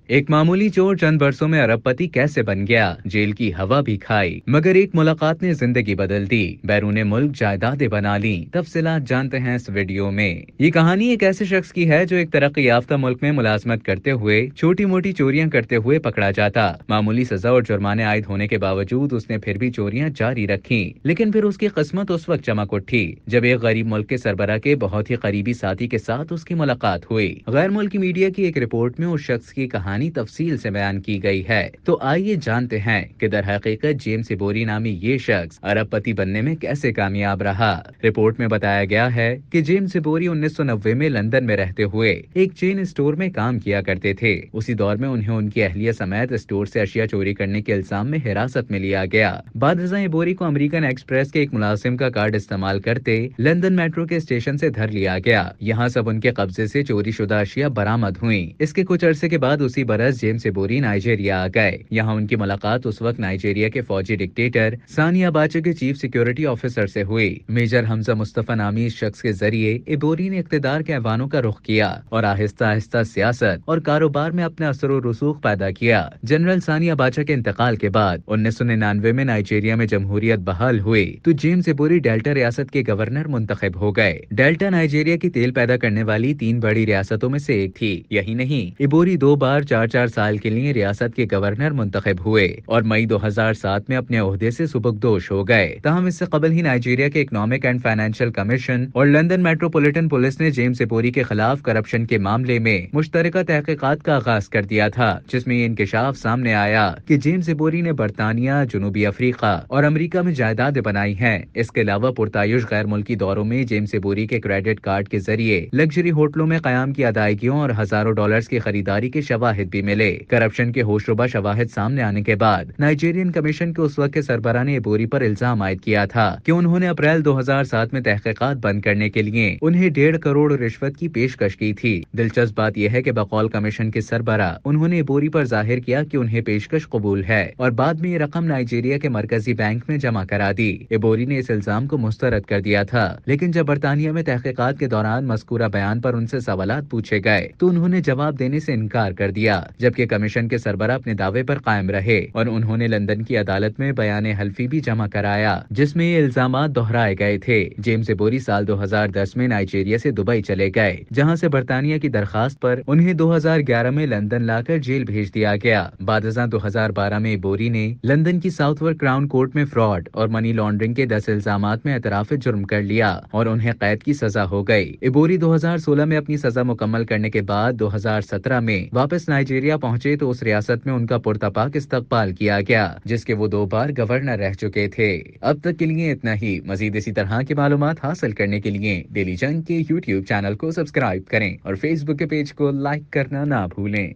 ایک معمولی چور چند برسوں میں اربپتی کیسے بن گیا، جیل کی ہوا بھی کھائی مگر ایک ملاقات نے زندگی بدل دی، بیرون ملک جائیدادیں بنا لیں۔ تفصیلات جانتے ہیں اس ویڈیو میں۔ یہ کہانی ایک ایسے شخص کی ہے جو ایک ترقی یافتہ ملک میں ملازمت کرتے ہوئے چھوٹی موٹی چوریاں کرتے ہوئے پکڑا جاتا۔ معمولی سزا اور جرمانے عائد ہونے کے باوجود اس نے پھر بھی چوریاں جاری رکھیں، لیکن پھر اس کی قسمت اس وقت چمک اٹھی جب ایک غریب ملک کے سربراہ کے بہت ہی قریبی ساتھی کے ساتھ اس کی ملاقات ہوئی۔ غیر ملکی میڈیا کی ایک رپورٹ میں اس شخص کی کہانی تفصیل سے بیان کی گئی ہے، تو آئیے جانتے ہیں کہ در حقیقت جیمز ایبوری نامی یہ شخص ارب پتی بننے میں کیسے کامیاب رہا۔ رپورٹ میں بتایا گیا ہے کہ جیمز ایبوری 1990 میں لندن میں رہتے ہوئے ایک چین اسٹور میں کام کیا کرتے تھے۔ اسی دور میں انہیں ان کی اہلیہ سمیت اسٹور سے اشیاء چوری کرنے کے الزام میں حراست میں لیا گیا۔ بعد ازاں ایبوری کو امریکن ایکسپریس کے ایک ملازم کا کارڈ استعمال کرتے لندن میٹرو کے اسٹیشن سے دھر لیا گیا۔ یہاں سب ان کے قبضے سے چوری شدہ اشیاء برآمد ہوئیں۔ اس کے کچھ عرصے کے بعد اسی برس جیمز ایبوری نائجیریا آ گئے۔ یہاں ان کی ملاقات اس وقت نائجیریا کے فوجی ڈکٹیٹر سانی اباچے کے چیف سیکیورٹی آفیسر سے ہوئی۔ میجر حمزہ مصطفی نامی اس شخص کے ذریعے ایبوری نے اقتدار کے ایوانوں کا رخ کیا اور آہستہ آہستہ سیاست اور کاروبار میں اپنا اثر و رسوخ پیدا کیا۔ جنرل سانی اباچا کے انتقال کے بعد 1999 میں نائجیریا میں جمہوریت بحال ہوئی تو جیمز ایبوری ڈیلٹا ریاست کے گورنر منتخب ہو گئے۔ ڈیلٹا نائجیریا کی تیل پیدا کرنے والی 3 بڑی ریاستوں میں سے ایک تھی۔ یہی نہیں، ایبوری 2 بار 4 سال کے لیے ریاست کے گورنر منتخب ہوئے اور مئی 2007 میں اپنے عہدے سے سبکدوش ہو گئے۔ تاہم اس سے قبل ہی نائجیریا کے اکنامک اینڈ فائنینشیل کمیشن اور لندن میٹروپولیٹن پولیس نے جیمز ایبوری کے خلاف کرپشن کے معاملے میں مشترکہ تحقیقات کا آغاز کر دیا تھا، جس میں یہ انکشاف سامنے آیا کہ جیمز ایبوری نے برطانیہ، جنوبی افریقہ اور امریکہ میں جائیدادیں بنائی ہیں۔ اس کے علاوہ پرتعیش غیر ملکی دوروں میں جیمز ایبوری کے کریڈٹ کارڈ کے ذریعے لگژری ہوٹلوں میں قیام کی ادائیگیوں اور ہزاروں ڈالرز کی خریداری کے شواہد بھی ملے۔ کرپشن کے ہوشربا شواہد سامنے آنے کے بعد نائجیرین کمیشن کے اس وقت کے سربراہ نے ایبوری پر الزام عائد کیا تھا کہ انہوں نے اپریل 2007 میں تحقیقات بند کرنے کے لیے انہیں 1.5 کروڑ رشوت کی پیشکش کی تھی۔ دلچسپ بات یہ ہے کہ بقول کمیشن کے سربراہ انہوں نے ایبوری پر ظاہر کیا کہ انہیں پیشکش قبول ہے اور بعد میں یہ رقم نائجیریا کے مرکزی بینک میں جمع کرا دی۔ ایبوری نے اس الزام کو مسترد کر دیا تھا، لیکن جب برطانیہ میں تحقیقات کے دوران مذکورہ بیان پر ان سے سوالات پوچھے گئے تو انہوں نے جواب دینے سے انکار کر دیا، جبکہ کمیشن کے سربراہ اپنے دعوے پر قائم رہے اور انہوں نے لندن کی عدالت میں بیان حلفی بھی جمع کرایا جس میں یہ الزامات دہرائے گئے تھے۔ جیمز ایبوری سال 2010 میں نائجیریا سے دبئی چلے گئے، جہاں سے برطانیہ کی درخواست پر انہیں 2011 میں لندن لا کر جیل بھیج دیا گیا۔ بعد ازاں 2012 میں ایبوری نے لندن کی ساؤتھ ورک کراؤن کورٹ میں فراڈ اور منی لانڈرنگ کے 10 الزامات میں اعتراف جرم کر لیا اور انہیں قید کی سزا ہو گئی۔ ایبوری 2016 میں اپنی سزا مکمل کرنے کے بعد 2017 میں واپس نائجیریا پہنچے تو اس ریاست میں ان کا پرتپاک استقبال کیا گیا، جس کے وہ 2 بار گورنر رہ چکے تھے۔ اب تک کے لیے اتنا ہی۔ مزید اسی طرح کی معلومات حاصل کرنے کے لیے ڈیلی جنگ کے YouTube چینل کو سبسکرائب کریں اور فیس بک کے پیج کو لائک کرنا نہ بھولیں۔